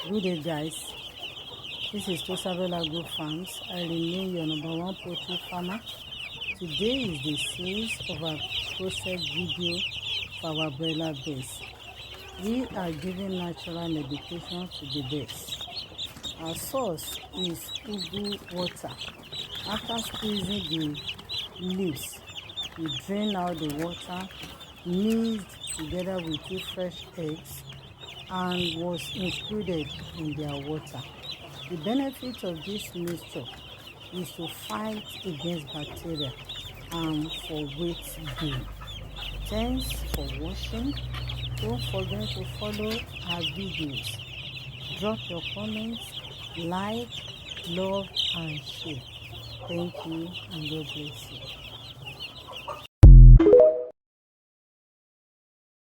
Good day, guys. This is Tosabela Group Farms. I remain your number one poultry farmer. Today is the series of our process video for our broiler base. We are giving natural medication to the base. Our source is ugwu water. After squeezing the leaves, we drain out the water, mixed together with 2 fresh eggs, and was included in their water. The benefit of this mixture is to fight against bacteria and for weight gain. Thanks for watching. Don't forget to follow our videos. Drop your comments, like, love, and share. Thank you, and God bless you.